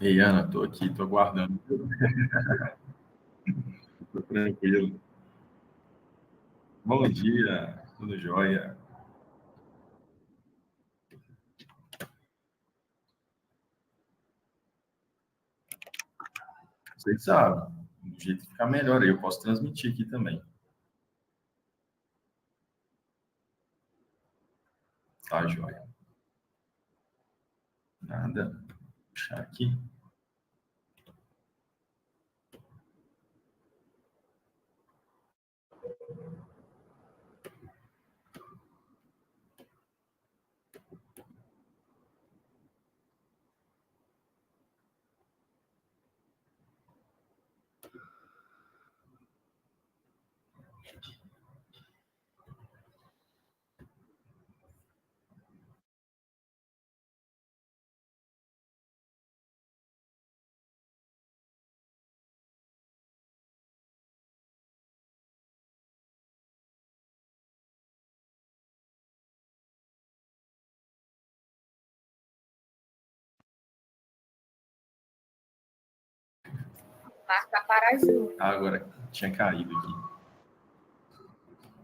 Ei, Ana, tô aqui, tô aguardando. Tô tranquilo. Bom dia, tudo jóia? Você sabe, do jeito que ficar melhor aí, eu posso transmitir aqui também. Tá, jóia? Nada. Vou puxar aqui. Marca para azul. Ah, agora tinha caído aqui.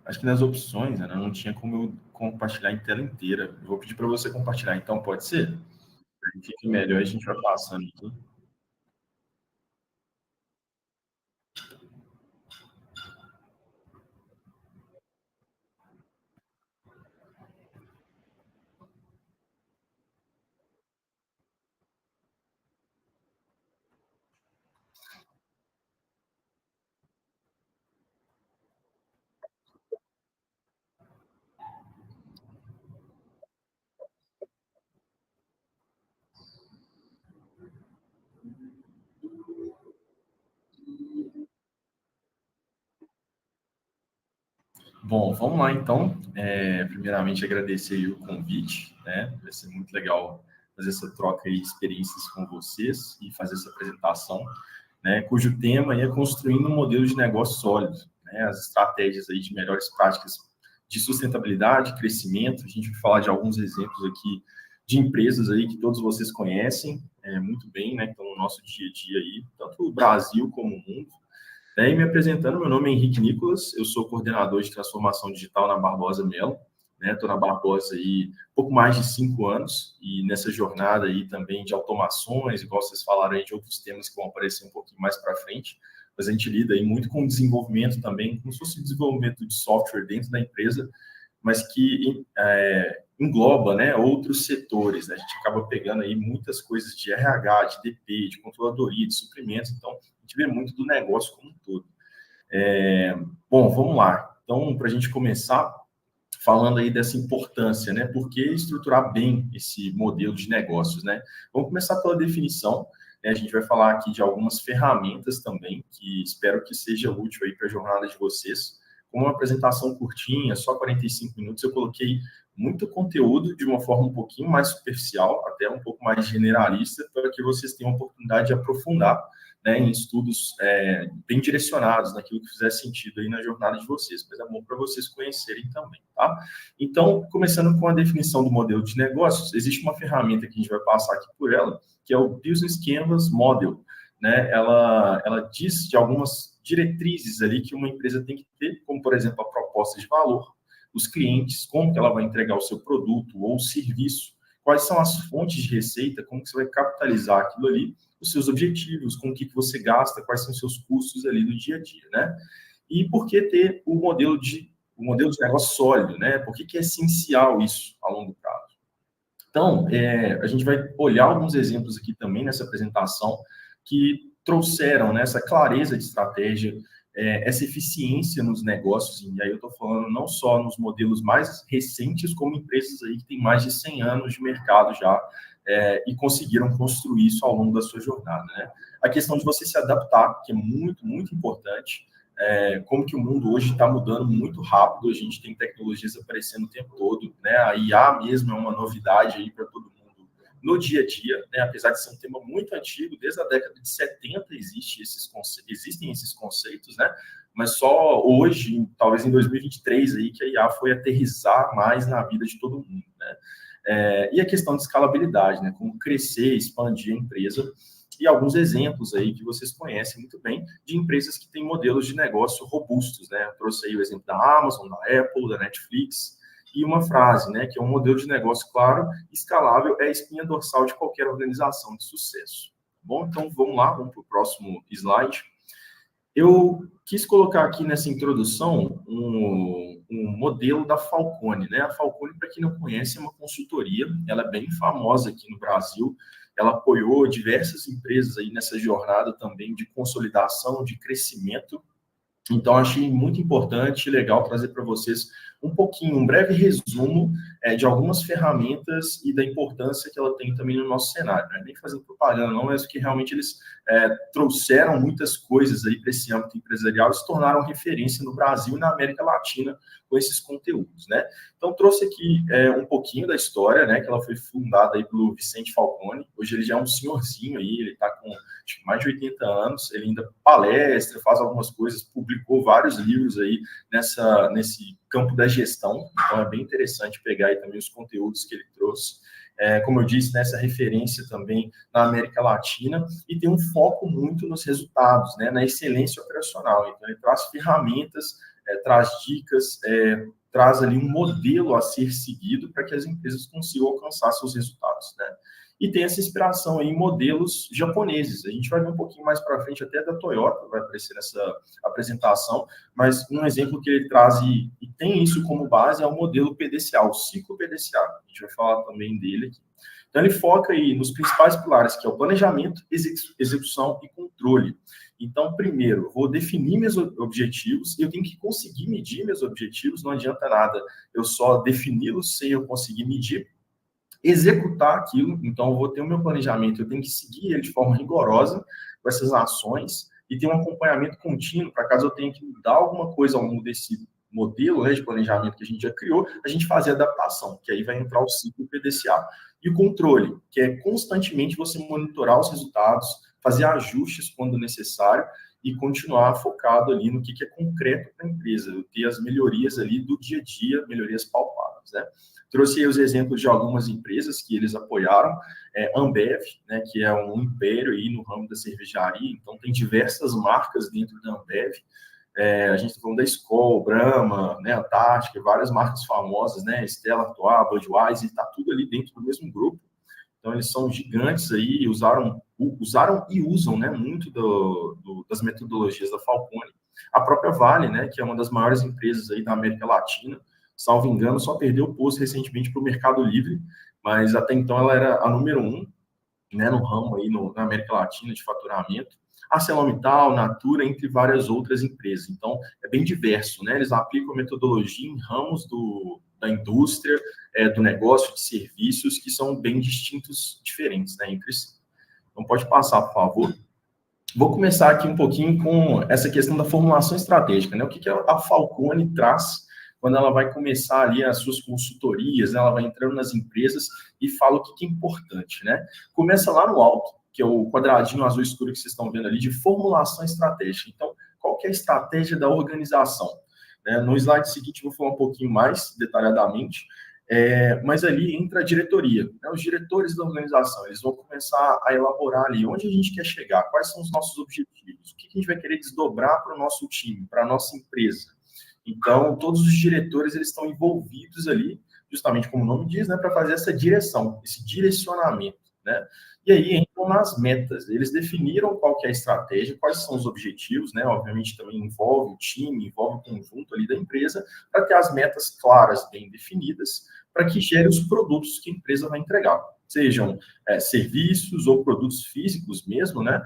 Acho que nas opções, Ana, não tinha como eu compartilhar em tela inteira. Eu vou pedir para você compartilhar, então pode ser? Fique melhor, a gente vai passando aqui. Bom, vamos lá então. Primeiramente, agradecer aí o convite, né? Vai ser muito legal fazer essa troca de experiências com vocês e fazer essa apresentação, né? Cujo tema é construindo um modelo de negócio sólido, né? As estratégias aí de melhores práticas de sustentabilidade, crescimento. A gente vai falar de alguns exemplos aqui de empresas aí que todos vocês conhecem muito bem, né? Que estão no nosso dia a dia aí, tanto o Brasil como o mundo. E me apresentando, meu nome é Henrique Nicolas, eu sou coordenador de transformação digital na Barbosa Melo, né? Estou na Barbosa aí pouco mais de 5 anos e nessa jornada aí também de automações, igual vocês falaram aí de outros temas que vão aparecer um pouquinho mais para frente, mas a gente lida aí muito com desenvolvimento também, como se fosse desenvolvimento de software dentro da empresa, mas que engloba, né, outros setores, né? A gente acaba pegando aí muitas coisas de RH, de DP, de controladoria, de suprimentos, então a gente vê muito do negócio como um todo. Bom, vamos lá. Então, para a gente começar falando aí dessa importância, né? Por que estruturar bem esse modelo de negócios, né? Vamos começar pela definição. Né? A gente vai falar aqui de algumas ferramentas também, que espero que seja útil aí para a jornada de vocês. Como uma apresentação curtinha, só 45 minutos, eu coloquei muito conteúdo de uma forma um pouquinho mais superficial, até um pouco mais generalista, para que vocês tenham a oportunidade de aprofundar, né, em estudos bem direcionados naquilo que fizer sentido aí na jornada de vocês, mas é bom para vocês conhecerem também, tá? Então, começando com a definição do modelo de negócios, existe uma ferramenta que a gente vai passar aqui por ela, que é o Business Canvas Model, né? Ela diz de algumas diretrizes ali que uma empresa tem que ter, como, por exemplo, a proposta de valor, os clientes, como que ela vai entregar o seu produto ou serviço, quais são as fontes de receita, como que você vai capitalizar aquilo ali, os seus objetivos, com o que você gasta, quais são os seus custos ali no dia a dia, né? E por que ter o modelo de negócio sólido, né? Por que é essencial isso a longo prazo? Então, a gente vai olhar alguns exemplos aqui também nessa apresentação que trouxeram, né, essa clareza de estratégia, essa eficiência nos negócios, e aí eu estou falando não só nos modelos mais recentes, como empresas aí que têm mais de 100 anos de mercado já, e conseguiram construir isso ao longo da sua jornada, né? A questão de você se adaptar, que é muito, muito importante, como que o mundo hoje está mudando muito rápido, a gente tem tecnologias aparecendo o tempo todo, né? A IA mesmo é uma novidade aí para todo mundo no dia a dia, né? Apesar de ser um tema muito antigo, desde a década de 70 existem esses conceitos, né? Mas só hoje, talvez em 2023 aí, que a IA foi aterrissar mais na vida de todo mundo, né? E a questão de escalabilidade, né? Como crescer, expandir a empresa. e alguns exemplos aí que vocês conhecem muito bem de empresas que têm modelos de negócio robustos, né? Eu trouxe aí o exemplo da Amazon, da Apple, da Netflix, e uma frase, né, que é um modelo de negócio claro, escalável, é a espinha dorsal de qualquer organização de sucesso. Bom, então vamos lá, vamos para o próximo slide. Eu quis colocar aqui nessa introdução um modelo da Falcone, né? A Falcone, para quem não conhece, é uma consultoria, ela é bem famosa aqui no Brasil, ela apoiou diversas empresas aí nessa jornada também de consolidação, de crescimento. Então, achei muito importante e legal trazer para vocês um breve resumo de algumas ferramentas e da importância que ela tem também no nosso cenário. Não é nem fazendo propaganda, não, mas que realmente eles trouxeram muitas coisas aí para esse âmbito empresarial e se tornaram referência no Brasil e na América Latina com esses conteúdos, né? Então, trouxe aqui um pouquinho da história, né, que ela foi fundada aí pelo Vicente Falcone. Hoje ele já é um senhorzinho aí, ele está com acho que mais de 80 anos, ele ainda palestra, faz algumas coisas, publicou vários livros aí nesse campo da gestão, então é bem interessante pegar aí também os conteúdos que ele trouxe. Como eu disse, nessa referência também na América Latina, e tem um foco muito nos resultados, né, na excelência operacional. Então, ele traz ferramentas, traz dicas, traz ali um modelo a ser seguido para que as empresas consigam alcançar seus resultados, né? E tem essa inspiração aí em modelos japoneses. A gente vai ver um pouquinho mais para frente até da Toyota, vai aparecer nessa apresentação, mas um exemplo que ele traz e tem isso como base é o modelo PDCA, o ciclo PDCA. A gente vai falar também dele aqui. Então, ele foca aí nos principais pilares, que é o planejamento, execução e controle. Então, primeiro, eu vou definir meus objetivos e eu tenho que conseguir medir meus objetivos. Não adianta nada eu só defini-los sem eu conseguir medir. Executar aquilo, então eu vou ter o meu planejamento, eu tenho que seguir ele de forma rigorosa com essas ações e ter um acompanhamento contínuo para caso eu tenha que mudar alguma coisa ao longo desse modelo, né, de planejamento que a gente já criou, a gente fazer adaptação, que aí vai entrar o ciclo PDCA. E o controle, que é constantemente você monitorar os resultados, fazer ajustes quando necessário e continuar focado ali no que é concreto para a empresa, ter as melhorias ali do dia a dia, melhorias palpáveis, né? Trouxe aí os exemplos de algumas empresas que eles apoiaram, Ambev, né, que é um império aí no ramo da cervejaria, então tem diversas marcas dentro da Ambev, a gente está falando da Skol, Brahma, né, Antártica, várias marcas famosas, né, Stella Artois, Budweiser, está tudo ali dentro do mesmo grupo. Então, eles são gigantes aí, usaram e usam, né, muito das metodologias da Falcone. A própria Vale, né, que é uma das maiores empresas aí da América Latina, salvo engano, só perdeu o posto recentemente para o Mercado Livre, mas até então ela era a número 1, né, no ramo aí na América Latina de faturamento. ArcelorMittal, Natura, entre várias outras empresas. Então, é bem diverso, né? Eles aplicam a metodologia em ramos da indústria, do negócio, de serviços, que são bem distintos, diferentes, né, entre si. Então, pode passar, por favor. Vou começar aqui um pouquinho com essa questão da formulação estratégica, né? O que a Falcone traz quando ela vai começar ali as suas consultorias, né? Ela vai entrando nas empresas e fala o que é importante, né? Começa lá no alto, que é o quadradinho azul escuro que vocês estão vendo ali, de formulação estratégica. Então, qual que é a estratégia da organização? No slide seguinte, eu vou falar um pouquinho mais detalhadamente, mas ali entra a diretoria, né? Os diretores da organização, eles vão começar a elaborar ali onde a gente quer chegar, quais são os nossos objetivos, o que a gente vai querer desdobrar para o nosso time, para a nossa empresa. Então, todos os diretores, eles estão envolvidos ali, justamente como o nome diz, né, para fazer essa direção, esse direcionamento, né? E aí entram nas metas. Eles definiram qual que é a estratégia, quais são os objetivos, né? Obviamente também envolve o time, envolve o conjunto ali da empresa, para ter as metas claras, bem definidas, para que gere os produtos que a empresa vai entregar. Sejam serviços ou produtos físicos mesmo, né?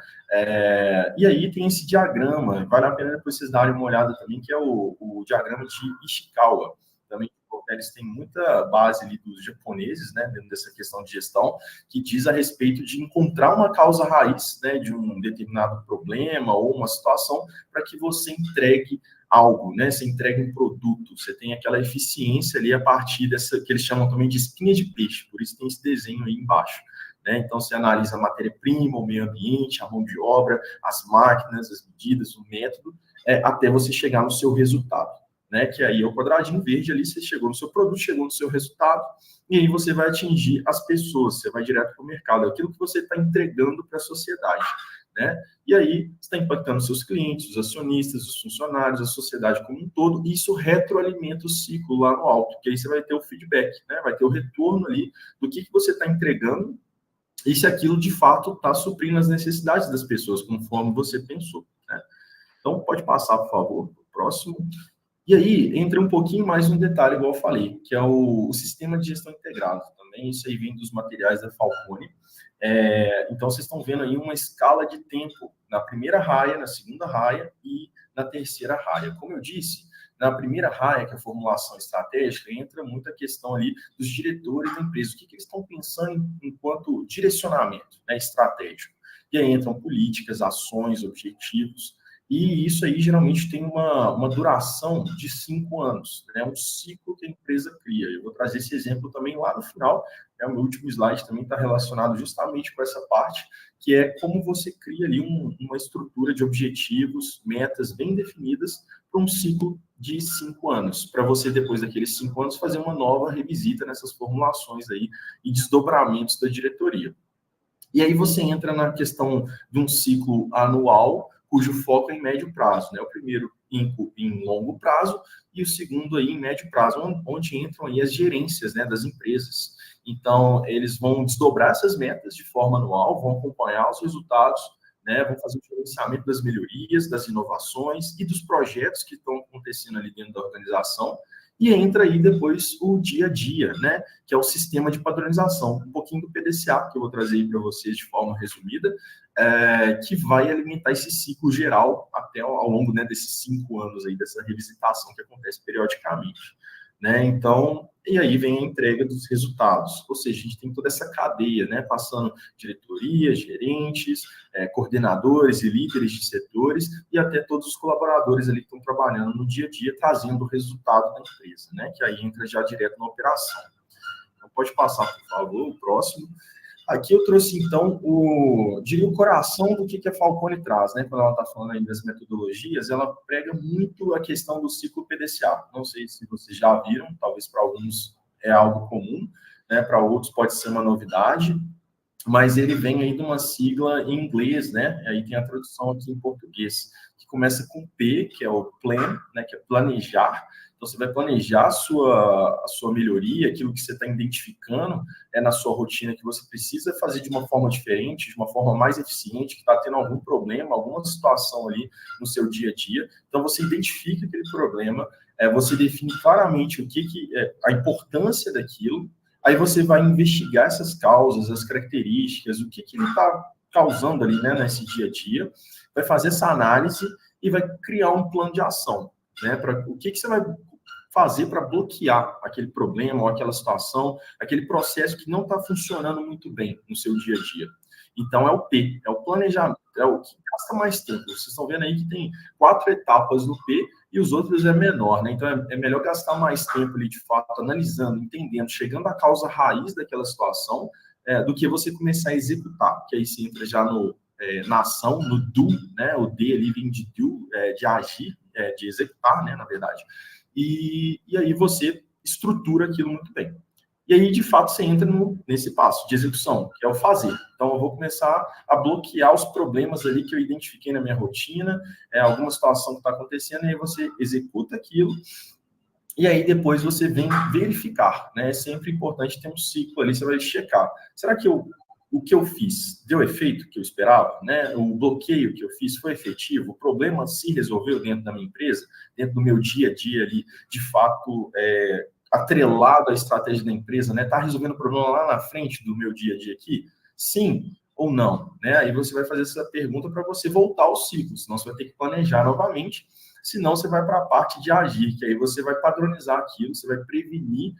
E aí tem esse diagrama, vale a pena depois vocês darem uma olhada também, que é o diagrama de Ishikawa. Também eles têm muita base ali dos japoneses, né, dentro dessa questão de gestão, que diz a respeito de encontrar uma causa raiz, né, de um determinado problema ou uma situação para que você entregue algo, né, você entregue um produto, você tem aquela eficiência ali a partir dessa, que eles chamam também de espinha de peixe, por isso tem esse desenho aí embaixo. Então, você analisa a matéria-prima, o meio ambiente, a mão de obra, as máquinas, as medidas, o método, até você chegar no seu resultado. né? Que aí é o quadradinho verde ali, você chegou no seu produto, chegou no seu resultado, e aí você vai atingir as pessoas, você vai direto para o mercado, é aquilo que você está entregando para a sociedade, né? E aí você está impactando seus clientes, os acionistas, os funcionários, a sociedade como um todo, e isso retroalimenta o ciclo lá no alto, que aí você vai ter o feedback, né? Vai ter o retorno ali do que você está entregando e se aquilo de fato está suprindo as necessidades das pessoas, conforme você pensou, né? Então, pode passar, por favor, para o próximo. E aí, entra um pouquinho mais um detalhe, igual eu falei, que é o sistema de gestão integrado. Também isso aí vem dos materiais da Falcone. Então, vocês estão vendo aí uma escala de tempo na primeira raia, na segunda raia e na terceira raia. Como eu disse, na primeira raia, que é a formulação estratégica, entra muita questão ali dos diretores da empresa. O que eles estão pensando enquanto direcionamento, né, estratégico. E aí entram políticas, ações, objetivos. E isso aí geralmente tem uma duração de 5 anos, né? Um ciclo que a empresa cria. Eu vou trazer esse exemplo também lá no final, né? O meu último slide também está relacionado justamente com essa parte, que é como você cria ali uma estrutura de objetivos, metas bem definidas para um ciclo de 5 anos, para você, depois daqueles 5 anos, fazer uma nova revisita nessas formulações aí e desdobramentos da diretoria. E aí você entra na questão de um ciclo anual, cujo foco é em médio prazo, né? O primeiro em longo prazo e o segundo aí em médio prazo, onde entram aí as gerências, né, das empresas. Então, eles vão desdobrar essas metas de forma anual, vão acompanhar os resultados, né, vão fazer o gerenciamento das melhorias, das inovações e dos projetos que estão acontecendo ali dentro da organização. E entra aí depois o dia a dia, né? Que é o sistema de padronização. Um pouquinho do PDCA, que eu vou trazer aí para vocês de forma resumida, que vai alimentar esse ciclo geral até ao longo, né, desses 5 anos aí, dessa revisitação que acontece periodicamente. Né? Então, e aí vem a entrega dos resultados. Ou seja, a gente tem toda essa cadeia, né? Passando diretorias, gerentes, coordenadores e líderes de setores e até todos os colaboradores ali que estão trabalhando no dia a dia, trazendo o resultado da empresa, né? Que aí entra já direto na operação. Então, pode passar, por favor, o próximo. Aqui eu trouxe, então, diria o coração do que a Falcone traz, né? Quando ela está falando aí das metodologias, ela prega muito a questão do ciclo PDCA. Não sei se vocês já viram, talvez para alguns é algo comum, né? Para outros pode ser uma novidade, mas ele vem aí de uma sigla em inglês, né? Aí tem a tradução aqui em português, que começa com P, que é o plan, né? Que é planejar. Então, você vai planejar a sua melhoria, aquilo que você está identificando na sua rotina, que você precisa fazer de uma forma diferente, de uma forma mais eficiente, que está tendo algum problema, alguma situação ali no seu dia a dia. Então, você identifica aquele problema, você define claramente a importância daquilo, aí você vai investigar essas causas, as características, o que ele está causando ali, né, nesse dia a dia, vai fazer essa análise e vai criar um plano de ação. Né, o que você vai fazer para bloquear aquele problema ou aquela situação, aquele processo que não está funcionando muito bem no seu dia a dia. Então, é o P, é o planejamento, é o que gasta mais tempo. Vocês estão vendo aí que tem 4 etapas no P e os outros é menor, né? Então, é melhor gastar mais tempo ali, de fato, analisando, entendendo, chegando à causa raiz daquela situação, do que você começar a executar, que aí você entra já na ação, no do, né? O D ali vem de do, de agir, de executar, né? Na verdade. E aí você estrutura aquilo muito bem. E aí, de fato, você entra nesse passo de execução, que é o fazer. Então, eu vou começar a bloquear os problemas ali que eu identifiquei na minha rotina, alguma situação que está acontecendo, e aí você executa aquilo, e aí depois você vem verificar, né? É sempre importante ter um ciclo ali, você vai checar. Será que o que eu fiz deu efeito que eu esperava, né? O bloqueio que eu fiz foi efetivo? O problema se resolveu dentro da minha empresa, dentro do meu dia a dia ali, de fato, atrelado à estratégia da empresa, né? Tá resolvendo o problema lá na frente do meu dia a dia aqui? Sim ou não, né? Aí você vai fazer essa pergunta para você voltar ao ciclo, senão você vai ter que planejar novamente, senão você vai para a parte de agir, que aí você vai padronizar aquilo, você vai prevenir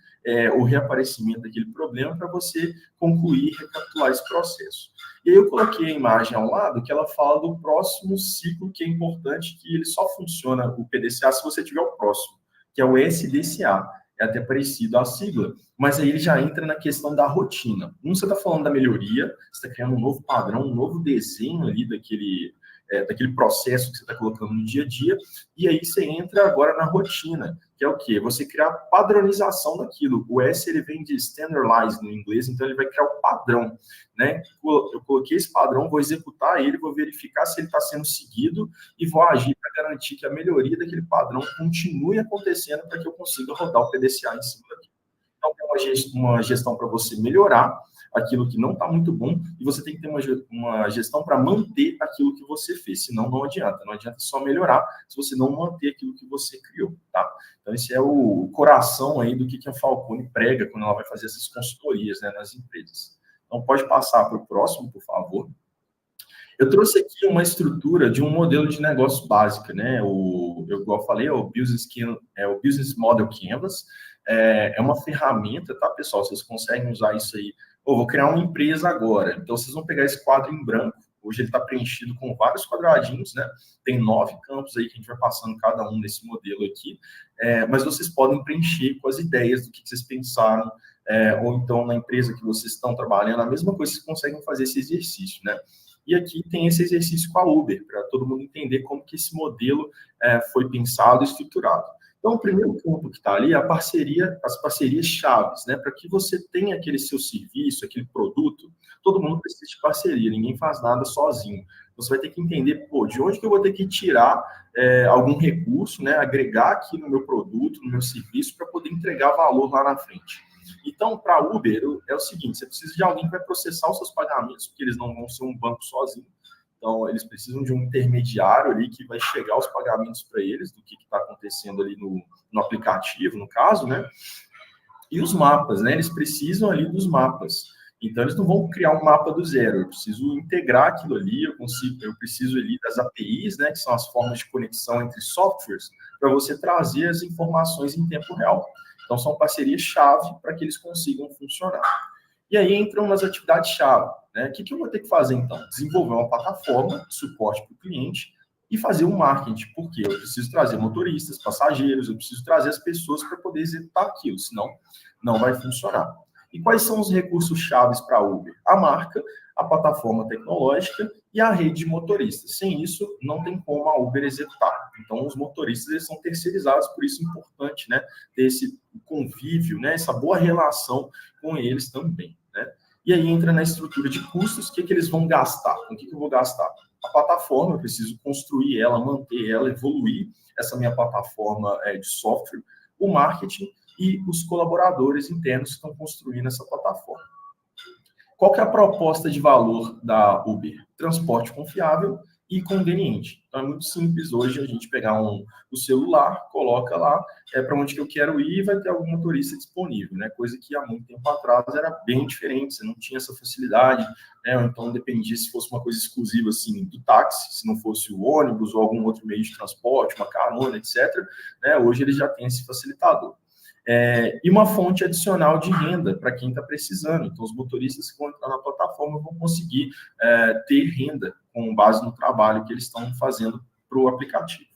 o reaparecimento daquele problema para você concluir e recapitular esse processo. E aí eu coloquei a imagem ao lado que ela fala do próximo ciclo, que é importante, que ele só funciona, o PDCA, se você tiver o próximo, que é o SDCA. É até parecido a sigla, mas aí ele já entra na questão da rotina. Você está falando da melhoria, você está criando um novo padrão, um novo desenho ali daquele processo que você está colocando no dia a dia, e aí você entra agora na rotina, que é o quê? Você criar padronização daquilo. O S, ele vem de standardize no inglês, então ele vai criar o padrão, né? Eu coloquei esse padrão, vou executar ele, vou verificar se ele está sendo seguido e vou agir para garantir que a melhoria daquele padrão continue acontecendo para que eu consiga rodar o PDCA em cima daquilo. Então, é uma gestão para você melhorar aquilo que não está muito bom, e você tem que ter uma gestão para manter aquilo que você fez, senão não adianta. Não adianta só melhorar se você não manter aquilo que você criou, tá? Então, esse é o coração aí do que a Falcone prega quando ela vai fazer essas consultorias, né, nas empresas. Então, pode passar para o próximo, por favor. Eu trouxe aqui uma estrutura de um modelo de negócio básico, né? Igual eu falei, o Business Model Canvas. É uma ferramenta, tá, pessoal? Vocês conseguem usar isso aí. Vou criar uma empresa agora. Então, vocês vão pegar esse quadro em branco. Hoje ele está preenchido com vários quadradinhos, né? Tem 9 campos aí que a gente vai passando cada um nesse modelo aqui. Mas vocês podem preencher com as ideias do que vocês pensaram, ou então na empresa que vocês estão trabalhando, a mesma coisa, vocês conseguem fazer esse exercício, né? E aqui tem esse exercício com a Uber, para todo mundo entender como que esse modelo foi pensado e estruturado. Então, o primeiro ponto que está ali é as parcerias chaves, né? Para que você tenha aquele seu serviço, aquele produto, todo mundo precisa de parceria, ninguém faz nada sozinho. Você vai ter que entender, de onde que eu vou ter que tirar algum recurso, né? Agregar aqui no meu produto, no meu serviço, para poder entregar valor lá na frente. Então, para a Uber, é o seguinte, você precisa de alguém que vai processar os seus pagamentos, porque eles não vão ser um banco sozinho. Então, eles precisam de um intermediário ali que vai chegar os pagamentos para eles, do que está acontecendo ali no aplicativo, no caso, né? E os mapas, né? Eles precisam ali dos mapas. Então, eles não vão criar um mapa do zero. Eu preciso integrar aquilo ali, eu preciso ali das APIs, né? Que são as formas de conexão entre softwares, para você trazer as informações em tempo real. Então, são parcerias-chave para que eles consigam funcionar. E aí entram nas atividades-chave, né? O que eu vou ter que fazer, então? Desenvolver uma plataforma de suporte para o cliente e fazer o marketing, porque eu preciso trazer motoristas, passageiros, eu preciso trazer as pessoas para poder executar aquilo, senão não vai funcionar. E quais são os recursos chaves para a Uber? A marca, a plataforma tecnológica e a rede de motoristas. Sem isso, não tem como a Uber executar. Então, os motoristas eles são terceirizados, por isso é importante, né, ter esse convívio, né, essa boa relação com eles também, né? E aí entra na estrutura de custos, o que eles vão gastar? Com o que eu vou gastar? A plataforma, eu preciso construir ela, manter ela, evoluir essa minha plataforma de software, o marketing e os colaboradores internos que estão construindo essa plataforma. Qual que é a proposta de valor da Uber? Transporte confiável e conveniente. Então, é muito simples hoje a gente pegar o celular, coloca lá, para onde que eu quero ir e vai ter algum motorista disponível, né? Coisa que há muito tempo atrás era bem diferente, você não tinha essa facilidade, né? Ou então dependia se fosse uma coisa exclusiva, assim, do táxi, se não fosse o ônibus ou algum outro meio de transporte, uma carona, etc., né? Hoje eles já têm esse facilitador. E uma fonte adicional de renda para quem está precisando. Então, os motoristas que vão entrar na plataforma vão conseguir ter renda com base no trabalho que eles estão fazendo para o aplicativo.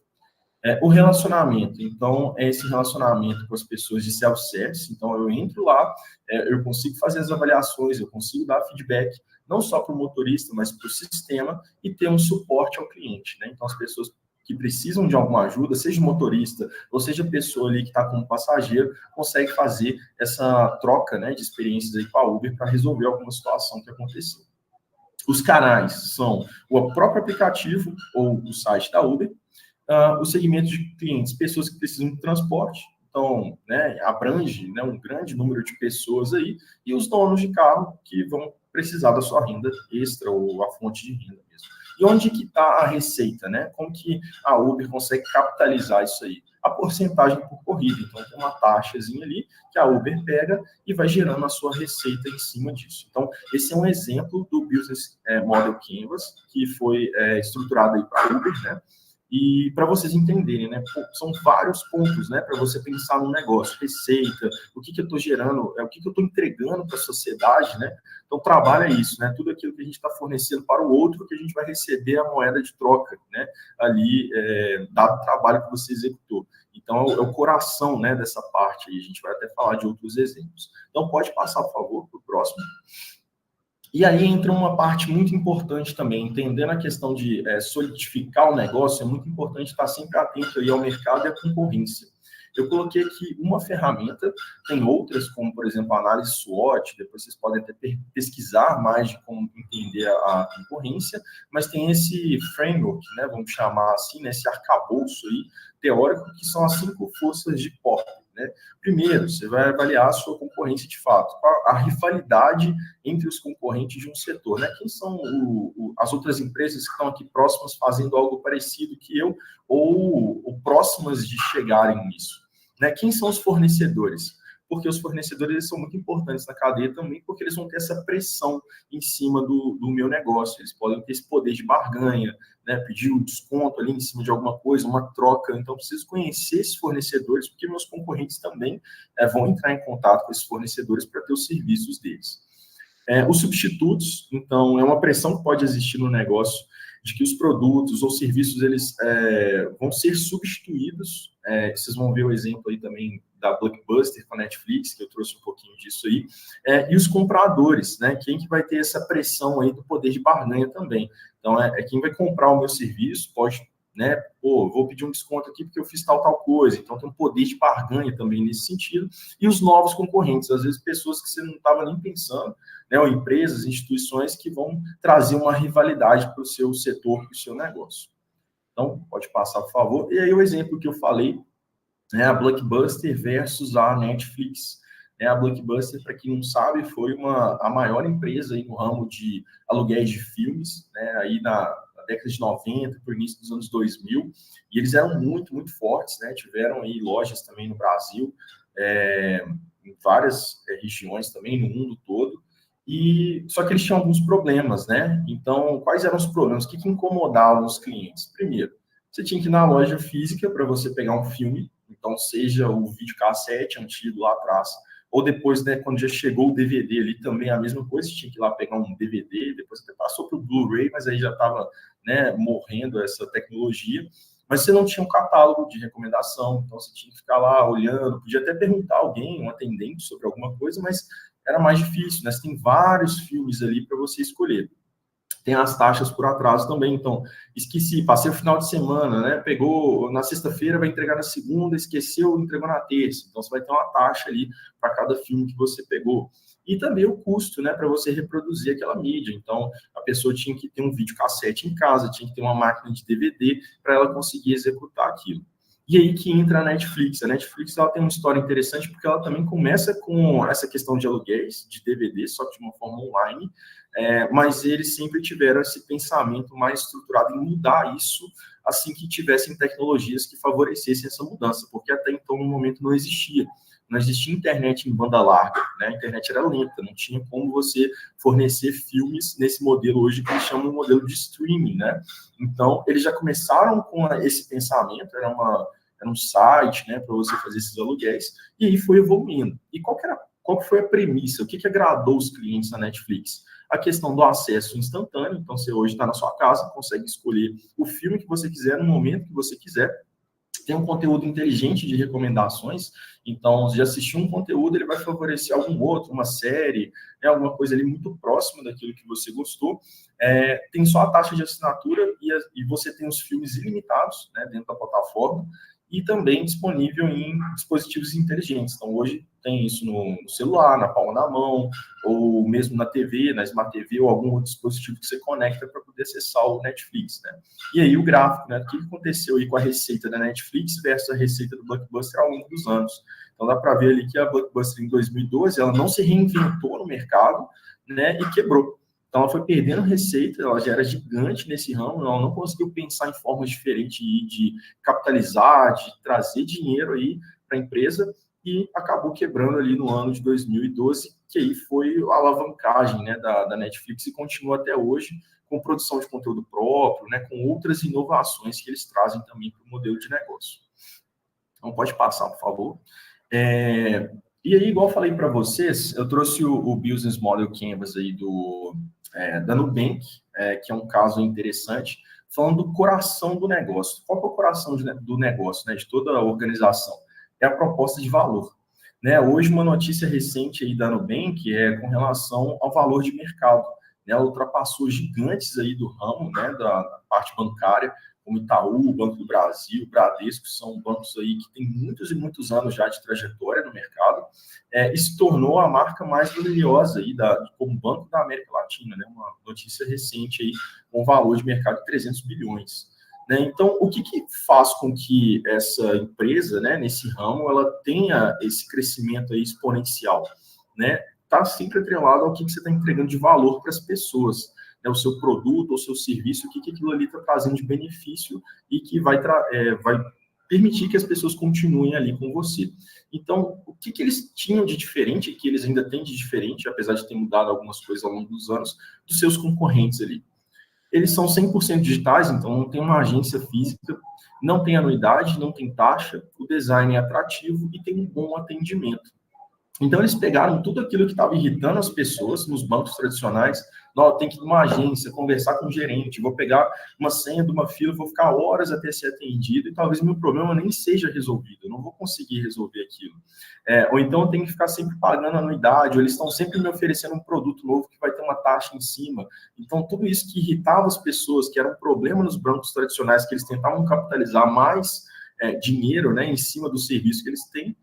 O relacionamento. Então, é esse relacionamento com as pessoas de self-service. Então, eu entro lá, eu consigo fazer as avaliações, eu consigo dar feedback, não só para o motorista, mas para o sistema, e ter um suporte ao cliente, né? Então, as pessoas que precisam de alguma ajuda, seja motorista ou seja pessoa ali que está como passageiro, consegue fazer essa troca, né, de experiências aí com a Uber para resolver alguma situação que aconteceu. Os canais são o próprio aplicativo ou o site da Uber, o segmento de clientes, pessoas que precisam de transporte, então, né, abrange, né, um grande número de pessoas aí, e os donos de carro que vão precisar da sua renda extra ou a fonte de renda mesmo. E onde que está a receita, né? Como que a Uber consegue capitalizar isso aí? A porcentagem por corrida. Então, tem uma taxazinha ali que a Uber pega e vai gerando a sua receita em cima disso. Então, esse é um exemplo do Business Model Canvas, que foi estruturado aí para a Uber, né? E para vocês entenderem, né? São vários pontos, né? Para você pensar no negócio, receita, o que eu estou gerando, o que eu estou entregando para a sociedade, né? Então, trabalha isso, né? Tudo aquilo que a gente está fornecendo para o outro, que a gente vai receber a moeda de troca, né? Ali, dado o trabalho que você executou. Então, é o coração, né, dessa parte aí. A gente vai até falar de outros exemplos. Então, pode passar, por favor, para o próximo. E aí entra uma parte muito importante também, entendendo a questão de solidificar o negócio, é muito importante estar sempre atento aí ao mercado e à concorrência. Eu coloquei aqui uma ferramenta, tem outras, como, por exemplo, a análise SWOT, depois vocês podem até pesquisar mais de como entender a concorrência, mas tem esse framework, né, vamos chamar assim, né, esse arcabouço aí, teórico, que são as 5 forças de Porter, né? Primeiro, você vai avaliar a sua concorrência de fato, a rivalidade entre os concorrentes de um setor, né? Quem são as outras empresas que estão aqui próximas fazendo algo parecido que eu ou próximas de chegarem nisso, né? Quem são os fornecedores? Porque os fornecedores eles são muito importantes na cadeia também, porque eles vão ter essa pressão em cima do meu negócio, eles podem ter esse poder de barganha, né, pedir um desconto ali em cima de alguma coisa, uma troca. Então, preciso conhecer esses fornecedores, porque meus concorrentes também vão entrar em contato com esses fornecedores para ter os serviços deles. Os substitutos, então, é uma pressão que pode existir no negócio de que os produtos ou serviços eles vão ser substituídos. Vocês vão ver o exemplo aí também da Blockbuster com a Netflix, que eu trouxe um pouquinho disso aí. E os compradores, né? Quem que vai ter essa pressão aí do poder de barganha também. Então, quem vai comprar o meu serviço pode, né? Pô, vou pedir um desconto aqui porque eu fiz tal coisa. Então, tem um poder de barganha também nesse sentido. E os novos concorrentes, às vezes pessoas que você não estava nem pensando, né, ou empresas, instituições que vão trazer uma rivalidade para o seu setor, para o seu negócio. Então, pode passar, por favor. E aí, o exemplo que eu falei, né, a Blockbuster versus a Netflix. A Blockbuster, para quem não sabe, foi a maior empresa aí no ramo de aluguéis de filmes, né, aí na década de 90, para o início dos anos 2000, e eles eram muito, muito fortes, né, tiveram aí lojas também no Brasil, em várias regiões também, no mundo todo, só que eles tinham alguns problemas, né? Então, quais eram os problemas? O que incomodava os clientes? Primeiro, você tinha que ir na loja física para você pegar um filme, então seja o videocassete antigo lá atrás, ou depois, né, quando já chegou o DVD ali, também a mesma coisa, você tinha que ir lá pegar um DVD, depois até passou para o Blu-ray, mas aí já estava, né, morrendo essa tecnologia, mas você não tinha um catálogo de recomendação, então você tinha que ficar lá olhando, podia até perguntar a alguém, um atendente sobre alguma coisa, mas era mais difícil, né? Você tem vários filmes ali para você escolher. Tem as taxas por atraso também, então, esqueci, passei o final de semana, né? Pegou na sexta-feira, vai entregar na segunda, esqueceu, entregou na terça. Então, você vai ter uma taxa ali para cada filme que você pegou. E também o custo, né, para você reproduzir aquela mídia. Então, a pessoa tinha que ter um videocassete em casa, tinha que ter uma máquina de DVD para ela conseguir executar aquilo. E aí que entra a Netflix. A Netflix ela tem uma história interessante porque ela também começa com essa questão de aluguéis, de DVD, só que de uma forma online, mas eles sempre tiveram esse pensamento mais estruturado em mudar isso assim que tivessem tecnologias que favorecessem essa mudança, porque até então, no momento, não existia. Não existia internet em banda larga, né? A internet era lenta, não tinha como você fornecer filmes nesse modelo hoje que eles chamam de modelo de streaming, né? Então, eles já começaram com esse pensamento, era um site, né, para você fazer esses aluguéis, e aí foi evoluindo. E qual foi a premissa? O que agradou os clientes na Netflix? A questão do acesso instantâneo, então você hoje está na sua casa, consegue escolher o filme que você quiser, no momento que você quiser, tem um conteúdo inteligente de recomendações, então, se já assistiu um conteúdo, ele vai favorecer algum outro, uma série, né, alguma coisa ali muito próxima daquilo que você gostou. Tem só a taxa de assinatura e você tem os filmes ilimitados, né, dentro da plataforma, e também disponível em dispositivos inteligentes. Então, hoje tem isso no celular, na palma da mão, ou mesmo na TV, na Smart TV, ou algum outro dispositivo que você conecta para poder acessar o Netflix, né? E aí o gráfico, né? O que aconteceu aí com a receita da Netflix versus a receita do Blockbuster ao longo dos anos. Então, dá para ver ali que a Blockbuster, em 2012, ela não se reinventou no mercado, né? E quebrou. Então, ela foi perdendo receita, ela já era gigante nesse ramo, ela não conseguiu pensar em formas diferentes de capitalizar, de trazer dinheiro aí para a empresa e acabou quebrando ali no ano de 2012, que aí foi a alavancagem, né, da Netflix e continua até hoje com produção de conteúdo próprio, né, com outras inovações que eles trazem também para o modelo de negócio. Então, pode passar, por favor. E aí, igual eu falei para vocês, eu trouxe o Business Model Canvas aí da Nubank, que é um caso interessante, falando do coração do negócio. Qual que é o coração do negócio, né, de toda a organização? É a proposta de valor. Né? Hoje, uma notícia recente aí da Nubank é com relação ao valor de mercado. né? Ela ultrapassou gigantes aí do ramo, né, da parte bancária, como Itaú, o Banco do Brasil, Bradesco, são bancos aí que têm muitos e muitos anos já de trajetória no mercado, e se tornou a marca mais valiosa aí como banco da América Latina, né? Uma notícia recente aí, com um valor de mercado de 300 bilhões. Né? Então, o que faz com que essa empresa, né, nesse ramo, ela tenha esse crescimento aí exponencial? Né? Está sempre atrelado ao que você está entregando de valor para as pessoas, né? O seu produto ou seu serviço, o que aquilo ali está trazendo de benefício e que vai permitir que as pessoas continuem ali com você. Então, o que eles tinham de diferente, que eles ainda têm de diferente, apesar de ter mudado algumas coisas ao longo dos anos, dos seus concorrentes ali? Eles são 100% digitais, então não tem uma agência física, não tem anuidade, não tem taxa, o design é atrativo e tem um bom atendimento. Então, eles pegaram tudo aquilo que estava irritando as pessoas nos bancos tradicionais. Não, tem que ir numa agência, conversar com o gerente, vou pegar uma senha de uma fila, vou ficar horas até ser atendido e talvez meu problema nem seja resolvido, eu não vou conseguir resolver aquilo. Ou então eu tenho que ficar sempre pagando anuidade, ou eles estão sempre me oferecendo um produto novo que vai ter uma taxa em cima. Então, tudo isso que irritava as pessoas, que era um problema nos bancos tradicionais, que eles tentavam capitalizar mais dinheiro, né, em cima do serviço que eles têm,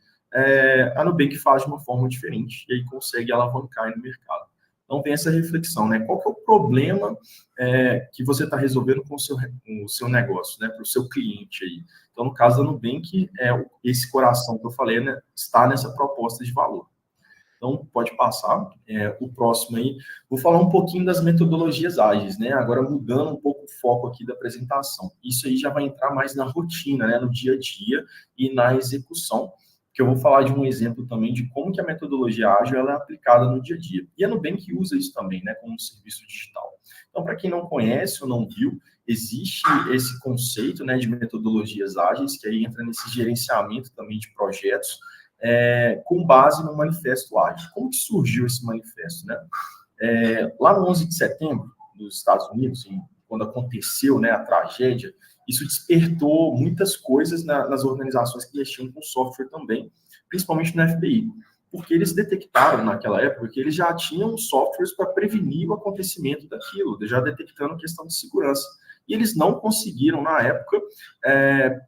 a Nubank faz de uma forma diferente e aí consegue alavancar no mercado. Então, tem essa reflexão, né? Qual que é o problema que você está resolvendo com o seu negócio, né? Para o seu cliente aí. Então, no caso da Nubank, esse coração que eu falei, né, está nessa proposta de valor. Então, pode passar. O próximo aí, vou falar um pouquinho das metodologias ágeis, né? Agora, mudando um pouco o foco aqui da apresentação. Isso aí já vai entrar mais na rotina, né? No dia a dia e na execução, que eu vou falar de um exemplo também de como que a metodologia ágil ela é aplicada no dia a dia. E a Nubank usa isso também, né, como um serviço digital. Então, para quem não conhece ou não viu, existe esse conceito, né, de metodologias ágeis, que aí entra nesse gerenciamento também de projetos, com base no Manifesto Ágil. Como que surgiu esse manifesto, né? Lá no 11 de setembro, nos Estados Unidos, quando aconteceu, né, a tragédia, isso despertou muitas coisas nas organizações que mexiam com software também, principalmente no FBI, porque eles detectaram naquela época que eles já tinham softwares para prevenir o acontecimento daquilo, já detectando questão de segurança. E eles não conseguiram, na época,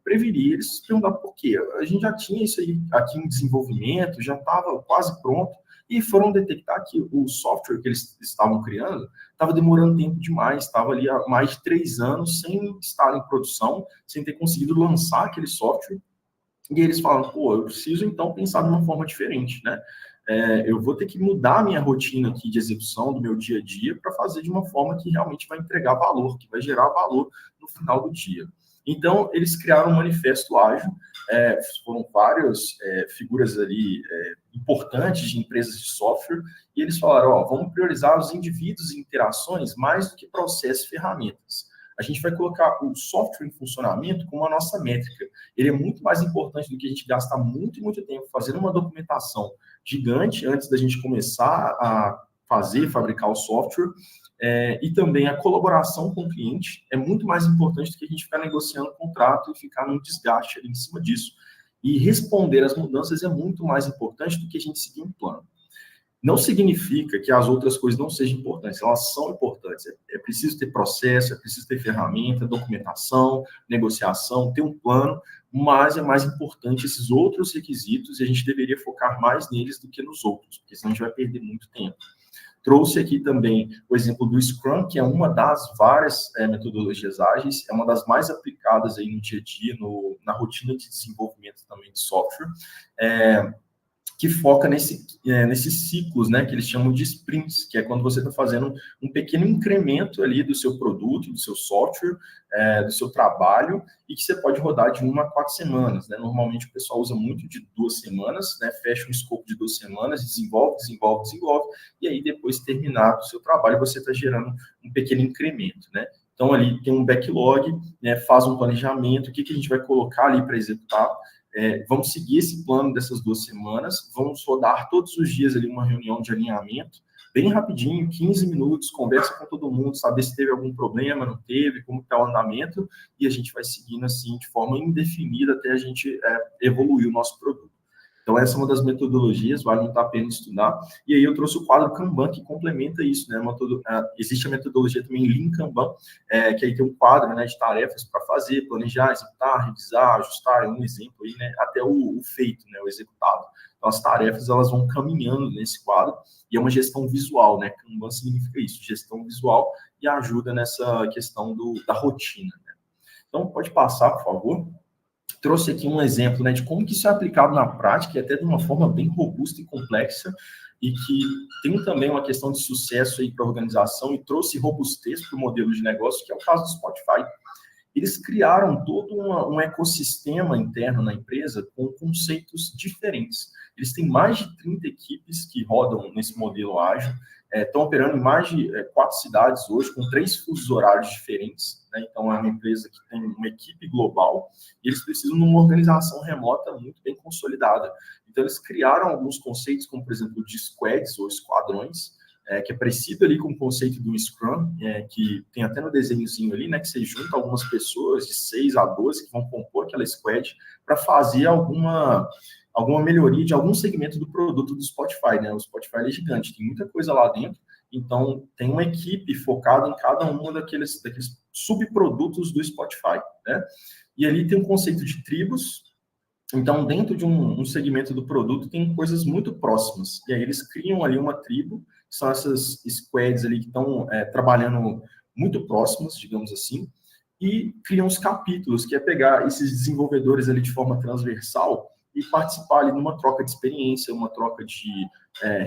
prevenir. Eles se perguntaram por quê. A gente já tinha isso aí aqui em desenvolvimento, já estava quase pronto, e foram detectar que o software que eles estavam criando estava demorando tempo demais, estava ali há mais de 3 anos sem estar em produção, sem ter conseguido lançar aquele software. E eles falam, pô, eu preciso então pensar de uma forma diferente, né? Eu vou ter que mudar a minha rotina aqui de execução do meu dia a dia para fazer de uma forma que realmente vai entregar valor, que vai gerar valor no final do dia. Então, eles criaram um manifesto ágil, foram várias figuras ali importantes de empresas de software, e eles falaram, vamos priorizar os indivíduos e interações mais do que processos e ferramentas. A gente vai colocar o software em funcionamento como a nossa métrica. Ele é muito mais importante do que a gente gastar muito e muito tempo fazendo uma documentação gigante antes da gente começar a fabricar o software, e também a colaboração com o cliente é muito mais importante do que a gente ficar negociando o contrato e ficar num desgaste ali em cima disso. E responder às mudanças é muito mais importante do que a gente seguir um plano. Não significa que as outras coisas não sejam importantes, elas são importantes. É preciso ter processo, é preciso ter ferramenta, documentação, negociação, ter um plano, mas é mais importante esses outros requisitos e a gente deveria focar mais neles do que nos outros, porque senão a gente vai perder muito tempo. Trouxe aqui também o exemplo do Scrum, que é uma das várias metodologias ágeis, é uma das mais aplicadas aí no dia a dia, na rotina de desenvolvimento também de software, que foca nesses ciclos, né, que eles chamam de sprints, que é quando você está fazendo um pequeno incremento ali do seu produto, do seu software, do seu trabalho, e que você pode rodar de 1 a 4 semanas, né? Normalmente o pessoal usa muito de 2 semanas, né? Fecha um escopo de 2 semanas, desenvolve, e aí depois terminar o seu trabalho, você está gerando um pequeno incremento, né? Então ali tem um backlog, né? Faz um planejamento, o que a gente vai colocar ali para executar. Vamos seguir esse plano dessas 2 semanas, vamos rodar todos os dias ali uma reunião de alinhamento, bem rapidinho, 15 minutos, conversa com todo mundo, saber se teve algum problema, não teve, como está o andamento, e a gente vai seguindo assim de forma indefinida até a gente evoluir o nosso produto. Então, essa é uma das metodologias, vale muito a pena estudar. E aí eu trouxe o quadro Kanban, que complementa isso, né? Existe a metodologia também Lean Kanban, que aí tem um quadro, né, de tarefas para fazer, planejar, executar, revisar, ajustar, é um exemplo aí, né? Até o feito, né, o executado. Então, as tarefas, elas vão caminhando nesse quadro, e é uma gestão visual, né? Kanban significa isso, gestão visual, e ajuda nessa questão da rotina, né? Então, pode passar, por favor. Trouxe aqui um exemplo, né, de como que isso é aplicado na prática, e até de uma forma bem robusta e complexa, e que tem também uma questão de sucesso aí para a organização, e trouxe robustez para o modelo de negócio, que é o caso do Spotify. Eles criaram todo um ecossistema interno na empresa com conceitos diferentes. Eles têm mais de 30 equipes que rodam nesse modelo ágil, estão operando em mais de 4 cidades hoje, com 3 fusos horários diferentes, né? Então, é uma empresa que tem uma equipe global e eles precisam de uma organização remota muito bem consolidada. Então, eles criaram alguns conceitos, como, por exemplo, de squads ou esquadrões, que é parecido ali com o conceito do Scrum, que tem até no desenhozinho ali, né, que você junta algumas pessoas de 6 a 12 que vão compor aquela squad para fazer alguma melhoria de algum segmento do produto do Spotify, né? O Spotify é gigante, tem muita coisa lá dentro, então tem uma equipe focada em cada um daqueles subprodutos do Spotify, né? E ali tem um conceito de tribos. Então, dentro de um segmento do produto, tem coisas muito próximas. E aí eles criam ali uma tribo, que são essas squads ali que estão trabalhando muito próximas, digamos assim, e criam os capítulos, que é pegar esses desenvolvedores ali de forma transversal e participar ali numa troca de experiência, uma troca de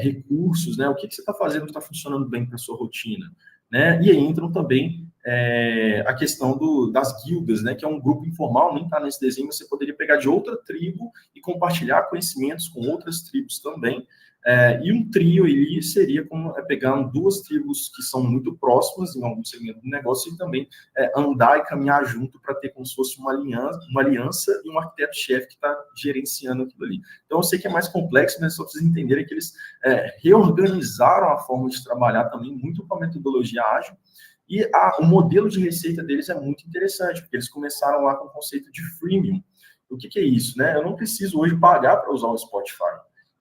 recursos, né? O que você está fazendo que está funcionando bem para a sua rotina, né? E aí entram também a questão das guildas, né, que é um grupo informal, nem está nesse desenho, você poderia pegar de outra tribo e compartilhar conhecimentos com outras tribos também. E um trio ali seria como pegando 2 tribos que são muito próximas em algum segmento do negócio e também andar e caminhar junto para ter como se fosse uma aliança e um arquiteto-chefe que está gerenciando aquilo ali. Então, eu sei que é mais complexo, mas só vocês entenderem que eles reorganizaram a forma de trabalhar também muito com a metodologia ágil. E o modelo de receita deles é muito interessante, porque eles começaram lá com o conceito de freemium. O que é isso, né? Eu não preciso hoje pagar para usar o Spotify.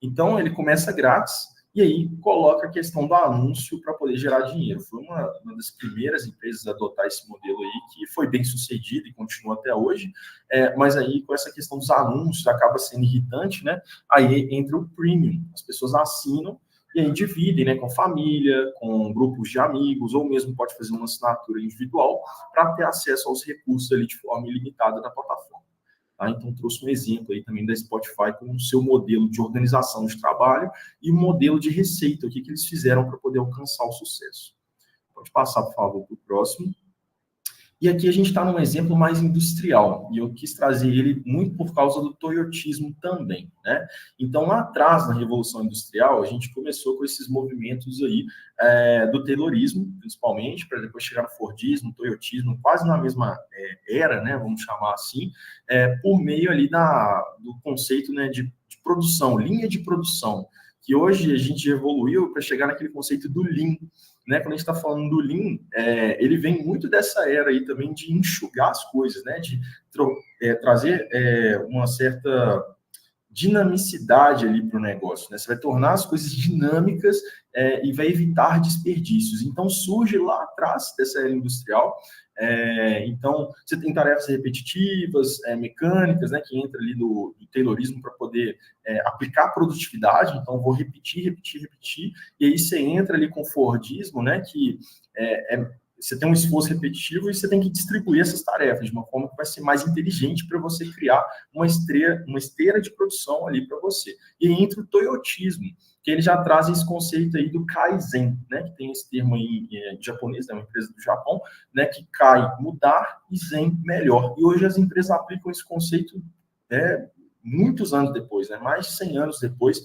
Então, ele começa grátis e aí coloca a questão do anúncio para poder gerar dinheiro. Foi uma das primeiras empresas a adotar esse modelo aí, que foi bem sucedido e continua até hoje, mas aí com essa questão dos anúncios acaba sendo irritante, né? Aí entra o premium, as pessoas assinam e aí dividem, né, com família, com grupos de amigos, ou mesmo pode fazer uma assinatura individual para ter acesso aos recursos ali de forma ilimitada na plataforma. Tá? Então, trouxe um exemplo aí também da Spotify com o seu modelo de organização de trabalho e o modelo de receita, o que eles fizeram para poder alcançar o sucesso. Pode passar, por favor, para o próximo. E aqui a gente está num exemplo mais industrial, e eu quis trazer ele muito por causa do toyotismo também, né? Então, lá atrás, na Revolução Industrial, a gente começou com esses movimentos aí do Taylorismo, principalmente, para depois chegar no Fordismo, toyotismo, quase na mesma era, né? Vamos chamar assim, por meio ali do conceito, né, de produção, linha de produção, que hoje a gente evoluiu para chegar naquele conceito do Lean, né? Quando a gente está falando do Lean, ele vem muito dessa era aí também de enxugar as coisas, né? De trazer uma certa dinamicidade ali para o negócio, né? Você vai tornar as coisas dinâmicas e vai evitar desperdícios. Então, surge lá atrás dessa era industrial. Então, você tem tarefas repetitivas, mecânicas, né, que entra ali do Taylorismo para poder aplicar produtividade. Então, vou repetir, e aí você entra ali com o Fordismo, né, que você tem um esforço repetitivo e você tem que distribuir essas tarefas de uma forma que vai ser mais inteligente para você criar uma esteira de produção ali para você. E aí entra o toyotismo, que ele já traz esse conceito aí do Kaizen, né, que tem esse termo aí em japonês, é uma empresa do Japão, né, que Kai, mudar, e Zen, melhor. E hoje as empresas aplicam esse conceito muitos anos depois, né, mais de 100 anos depois,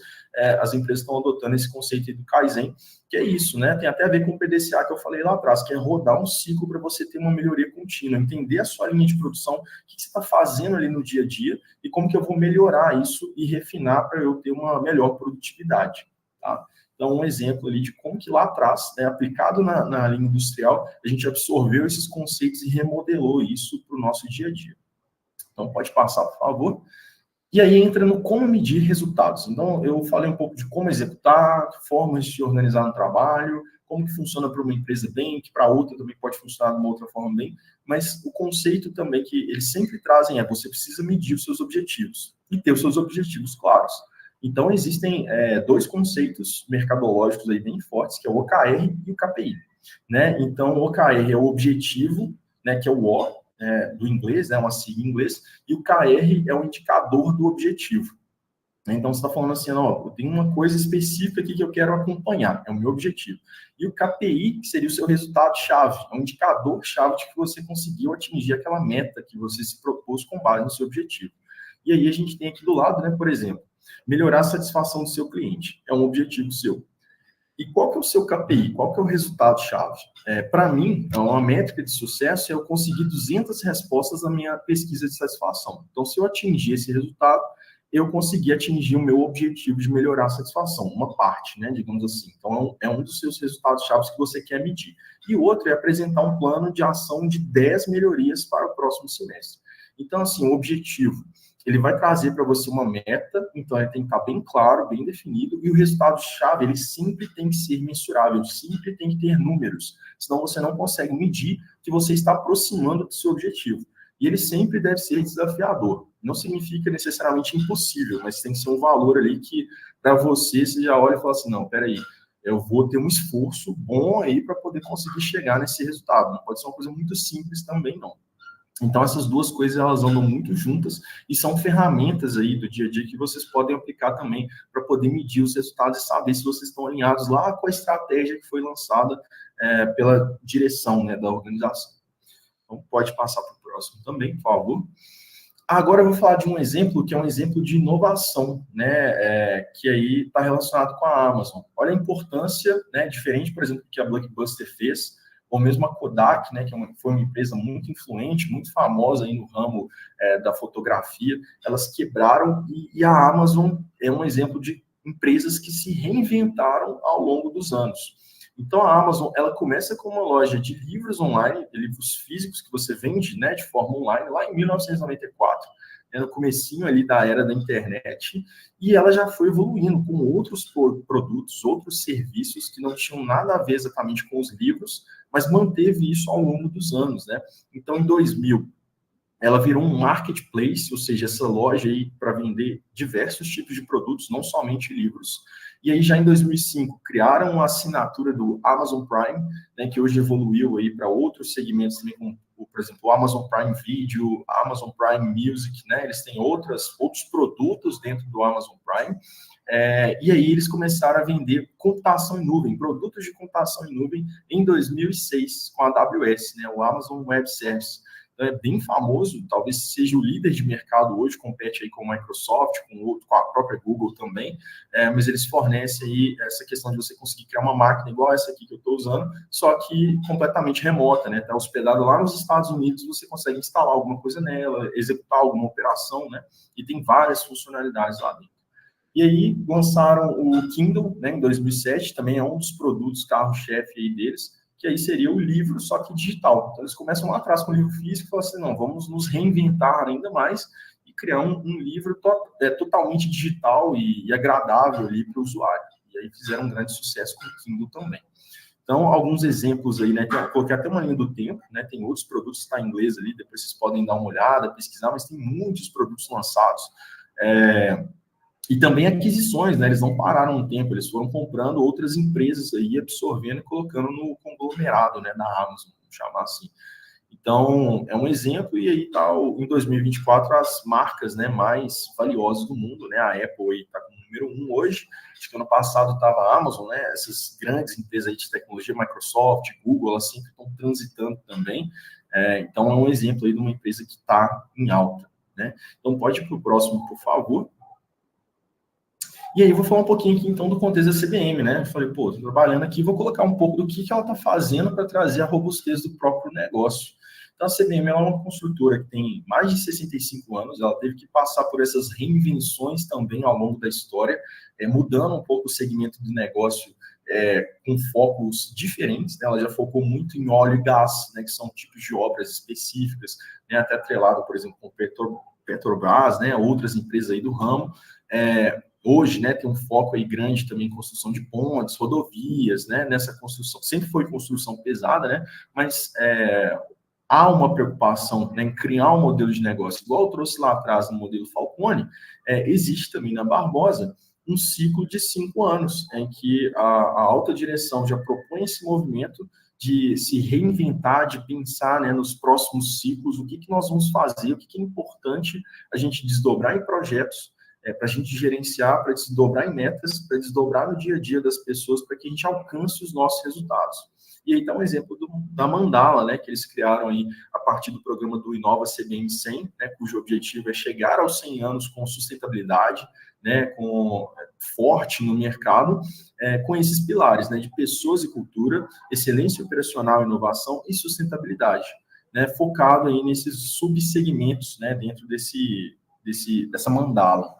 as empresas estão adotando esse conceito do Kaizen, que é isso, né, tem até a ver com o PDCA que eu falei lá atrás, que é rodar um ciclo para você ter uma melhoria contínua, entender a sua linha de produção, o que você está fazendo ali no dia a dia e como que eu vou melhorar isso e refinar para eu ter uma melhor produtividade, tá? Então, um exemplo ali de como que lá atrás, aplicado na linha industrial, a gente absorveu esses conceitos e remodelou isso para o nosso dia a dia. Então, pode passar, por favor. E aí entra no como medir resultados. Então, eu falei um pouco de como executar, formas de se organizar no trabalho, como que funciona para uma empresa bem, que para outra também pode funcionar de uma outra forma bem, mas o conceito também que eles sempre trazem é você precisa medir os seus objetivos e ter os seus objetivos claros. Então, existem dois conceitos mercadológicos aí bem fortes, que é o OKR e o KPI. Né? Então, o OKR é o objetivo, né, que é o O, do inglês, né, uma sigla em inglês, e o KR é o indicador do objetivo. Então, você está falando assim, ó, eu tenho uma coisa específica aqui que eu quero acompanhar, é o meu objetivo. E o KPI, que seria o seu resultado-chave, é um indicador-chave de que você conseguiu atingir aquela meta que você se propôs com base no seu objetivo. E aí a gente tem aqui do lado, né, por exemplo, melhorar a satisfação do seu cliente, é um objetivo seu. E qual que é o seu KPI? Qual que é o resultado-chave? Para mim, uma métrica de sucesso é eu conseguir 200 respostas na minha pesquisa de satisfação. Então, se eu atingir esse resultado, eu consegui atingir o meu objetivo de melhorar a satisfação, uma parte, né, digamos assim. Então, é um dos seus resultados-chave que você quer medir. E o outro é apresentar um plano de ação de 10 melhorias para o próximo semestre. Então, assim, o objetivo ele vai trazer para você uma meta, então ele tem que estar bem claro, bem definido, e o resultado-chave, ele sempre tem que ser mensurável, sempre tem que ter números, senão você não consegue medir que você está aproximando do seu objetivo. E ele sempre deve ser desafiador. Não significa necessariamente impossível, mas tem que ser um valor ali que, para você já olha e fala assim, não, peraí, eu vou ter um esforço bom aí para poder conseguir chegar nesse resultado. Não pode ser uma coisa muito simples também, não. Então, essas duas coisas, elas andam muito juntas e são ferramentas aí do dia a dia que vocês podem aplicar também para poder medir os resultados e saber se vocês estão alinhados lá com a estratégia que foi lançada pela direção, né, da organização. Então, pode passar para o próximo também, por favor. Agora eu vou falar de um exemplo que é um exemplo de inovação, né, que aí está relacionado com a Amazon. Olha a importância, né, diferente, por exemplo, que a Blockbuster fez, ou mesmo a Kodak, né, que foi uma empresa muito influente, muito famosa aí no ramo da fotografia, elas quebraram e a Amazon é um exemplo de empresas que se reinventaram ao longo dos anos. Então, a Amazon, ela começa com uma loja de livros online, de livros físicos que você vende, né, de forma online, lá em 1994, né, no comecinho ali da era da internet, e ela já foi evoluindo com outros produtos, outros serviços que não tinham nada a ver exatamente com os livros, mas manteve isso ao longo dos anos, né? Então, em 2000, ela virou um marketplace, ou seja, essa loja aí para vender diversos tipos de produtos, não somente livros. E aí já em 2005 criaram a assinatura do Amazon Prime, né, que hoje evoluiu aí para outros segmentos também, como, por exemplo, o Amazon Prime Video, Amazon Prime Music, né? Eles têm outros produtos dentro do Amazon Prime. E aí eles começaram a vender computação em nuvem, produtos de computação em nuvem em 2006 com a AWS, né, o Amazon Web Service. Então, é bem famoso, talvez seja o líder de mercado hoje, compete aí com a Microsoft, com a própria Google também, mas eles fornecem aí essa questão de você conseguir criar uma máquina igual essa aqui que eu estou usando, só que completamente remota, né? Está hospedado lá nos Estados Unidos, você consegue instalar alguma coisa nela, executar alguma operação, né? E tem várias funcionalidades lá dentro. E aí lançaram o Kindle, né, em 2007, também é um dos produtos carro-chefe aí deles, que aí seria o livro, só que digital. Então eles começam lá atrás com o livro físico e falam assim, não, vamos nos reinventar ainda mais e criar um livro totalmente digital e agradável ali para o usuário. E aí fizeram um grande sucesso com o Kindle também. Então, alguns exemplos aí, né? Eu coloquei até uma linha do tempo, né? Tem outros produtos que está em inglês ali, depois vocês podem dar uma olhada, pesquisar, mas tem muitos produtos lançados. E também aquisições, né? Eles não pararam um tempo, eles foram comprando outras empresas aí, absorvendo e colocando no conglomerado, né, da Amazon, vamos chamar assim. Então, é um exemplo, e aí tá, em 2024, as marcas, né, mais valiosas do mundo, né? A Apple aí tá com o número 1 hoje, acho que ano passado estava a Amazon, né? Essas grandes empresas aí de tecnologia, Microsoft, Google, elas sempre estão transitando também. Então, é um exemplo aí de uma empresa que está em alta, né? Então, pode ir para o próximo, por favor. E aí, vou falar um pouquinho aqui, então, do contexto da CBM, né? Eu falei, pô, tô trabalhando aqui, vou colocar um pouco do que ela está fazendo para trazer a robustez do próprio negócio. Então, a CBM ela é uma construtora que tem mais de 65 anos, ela teve que passar por essas reinvenções também ao longo da história, mudando um pouco o segmento de negócio com focos diferentes, né? Ela já focou muito em óleo e gás, né, que são tipos de obras específicas, né, até atrelado, por exemplo, com Petrobras, né, outras empresas aí do ramo, hoje, né, tem um foco aí grande também em construção de pontes, rodovias, né, nessa construção, sempre foi construção pesada, né, mas há uma preocupação, né, em criar um modelo de negócio, igual eu trouxe lá atrás no modelo Falcone, existe também na Barbosa um ciclo de 5 anos, em que a alta direção já propõe esse movimento de se reinventar, de pensar, né, nos próximos ciclos, o que, que nós vamos fazer, o que, que é importante a gente desdobrar em projetos, para a gente gerenciar, para desdobrar em metas, para desdobrar no dia a dia das pessoas, para que a gente alcance os nossos resultados. E aí dá um exemplo da Mandala, né, que eles criaram aí a partir do programa do Inova CBN 100, né, cujo objetivo é chegar aos 100 anos com sustentabilidade, né, com forte no mercado, com esses pilares, né, de pessoas e cultura, excelência operacional, inovação e sustentabilidade, né, focado aí nesses subsegmentos, né, dentro dessa mandala.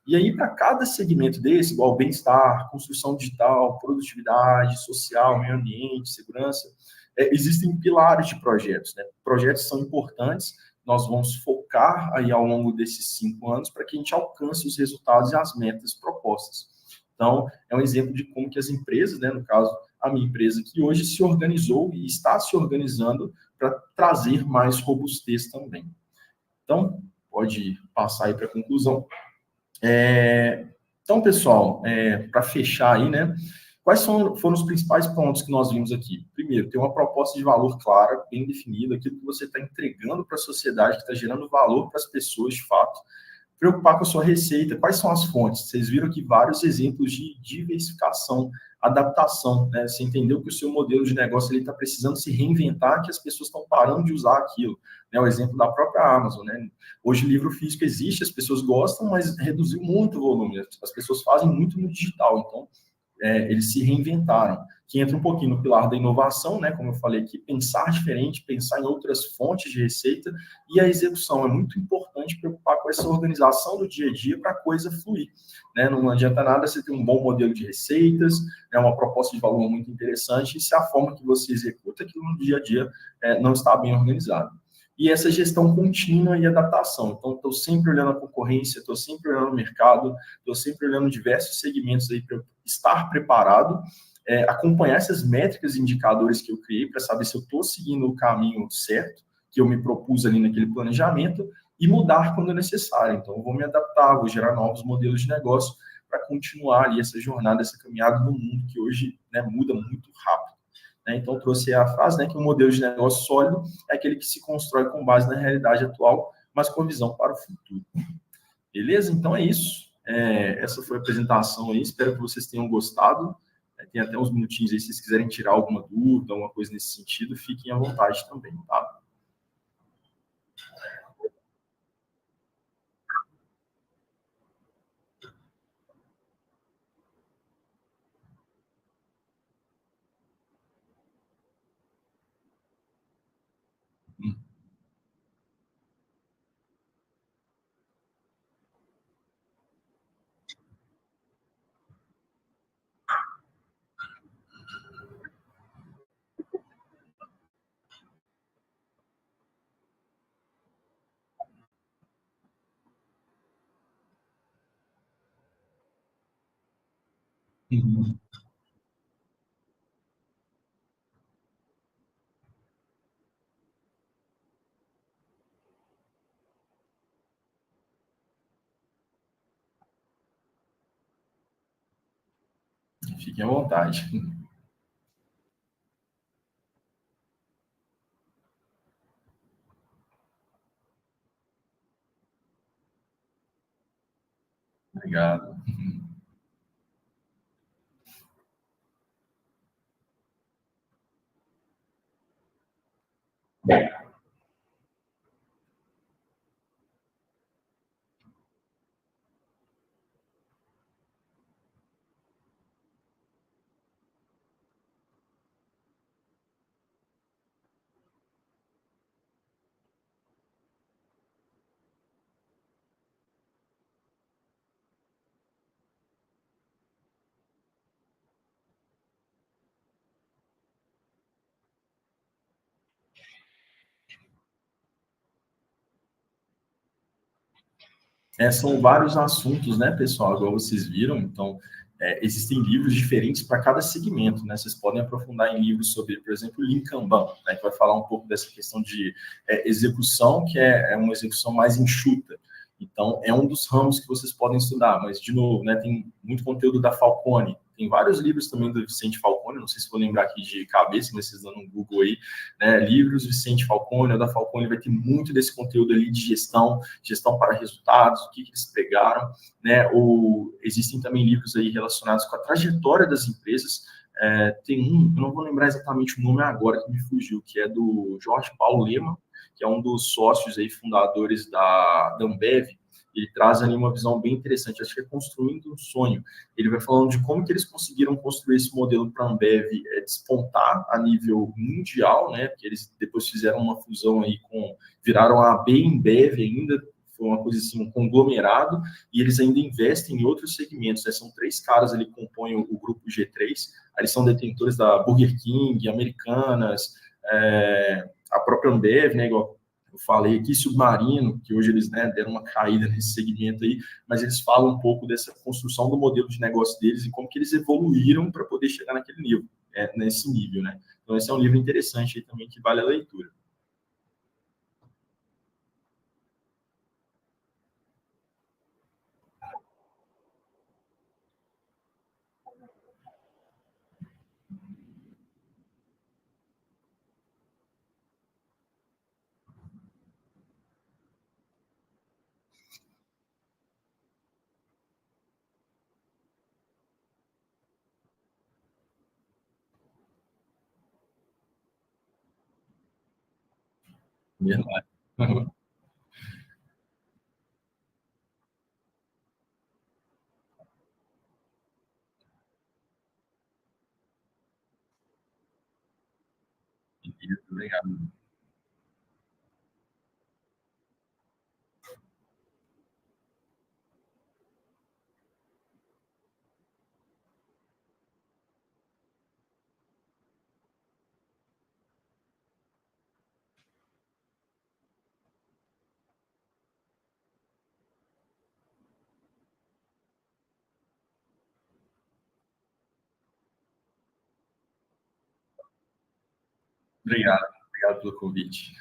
E aí, para cada segmento desse, igual bem-estar, construção digital, produtividade, social, meio ambiente, segurança, existem pilares de projetos, né? Projetos são importantes, nós vamos focar aí ao longo desses 5 anos para que a gente alcance os resultados e as metas propostas. Então, é um exemplo de como que as empresas, né, no caso, a minha empresa, que hoje se organizou e está se organizando para trazer mais robustez também. Então, pode passar aí para a conclusão. Então, pessoal, para fechar aí, né? Foram os principais pontos que nós vimos aqui? Primeiro, ter uma proposta de valor clara, bem definida, aquilo que você está entregando para a sociedade, que está gerando valor para as pessoas de fato. Preocupar com a sua receita, quais são as fontes? Vocês viram aqui vários exemplos de diversificação, adaptação, né? Você entendeu que o seu modelo de negócio está precisando se reinventar, que as pessoas estão parando de usar aquilo. Né? O exemplo da própria Amazon, né? Hoje o livro físico existe, as pessoas gostam, mas reduziu muito o volume. As pessoas fazem muito no digital, então eles se reinventaram, que entra um pouquinho no pilar da inovação, né? Como eu falei aqui, pensar diferente, pensar em outras fontes de receita, e a execução é muito importante preocupar com essa organização do dia a dia para a coisa fluir, né? Não adianta nada você ter um bom modelo de receitas, uma proposta de valor muito interessante, e se a forma que você executa aquilo no dia a dia não está bem organizada. E essa gestão contínua e adaptação. Então, estou sempre olhando a concorrência, estou sempre olhando o mercado, estou sempre olhando diversos segmentos aí para estar preparado, acompanhar essas métricas e indicadores que eu criei para saber se eu estou seguindo o caminho certo, que eu me propus ali naquele planejamento, e mudar quando necessário. Então, eu vou me adaptar, vou gerar novos modelos de negócio para continuar ali essa jornada, essa caminhada no mundo que hoje, né, muda muito rápido. Então, trouxe a frase, né, que um modelo de negócio sólido é aquele que se constrói com base na realidade atual, mas com visão para o futuro. Beleza? Então é isso. Essa foi a apresentação aí. Espero que vocês tenham gostado. Tem até uns minutinhos aí, se vocês quiserem tirar alguma dúvida, alguma coisa nesse sentido, fiquem à vontade também, tá? Uhum. Fiquem à vontade. Obrigado. São vários assuntos, né, pessoal, igual vocês viram, então, existem livros diferentes para cada segmento, né, vocês podem aprofundar em livros sobre, por exemplo, Lean Kanban, né, que vai falar um pouco dessa questão de execução, que é uma execução mais enxuta. Então, é um dos ramos que vocês podem estudar, mas, de novo, né, tem muito conteúdo da Falcone, tem vários livros também do Vicente Falcone, não sei se vou lembrar aqui de cabeça, mas vocês dão no Google aí, né, livros Vicente Falcone, ou da Falcone, vai ter muito desse conteúdo ali de gestão para resultados, o que eles pegaram, né, existem também livros aí relacionados com a trajetória das empresas, tem eu não vou lembrar exatamente o nome agora que me fugiu, que é do Jorge Paulo Lema, que é um dos sócios aí fundadores da Ambev. Ele traz ali uma visão bem interessante, acho que é Construindo um Sonho. Ele vai falando de como que eles conseguiram construir esse modelo para a Ambev despontar a nível mundial, né? Porque eles depois fizeram uma fusão aí viraram a Bembev ainda, foi uma coisa assim, um conglomerado, e eles ainda investem em outros segmentos, né? São 3 caras ali que compõem o grupo G3, eles são detentores da Burger King, Americanas, a própria Ambev, né? Igual eu falei aqui, Submarino, que hoje eles, né, deram uma caída nesse segmento aí, mas eles falam um pouco dessa construção do modelo de negócio deles e como que eles evoluíram para poder chegar naquele nível, nesse nível, né? Então, esse é um livro interessante aí também que vale a leitura. Verdade. Obrigado. Obrigado. Obrigado pelo convite.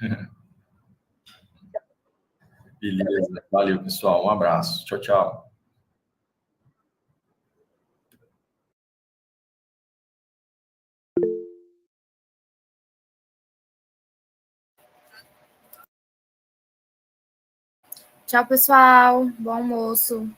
Beleza. Valeu, pessoal. Um abraço. Tchau, tchau. Tchau, pessoal. Bom almoço.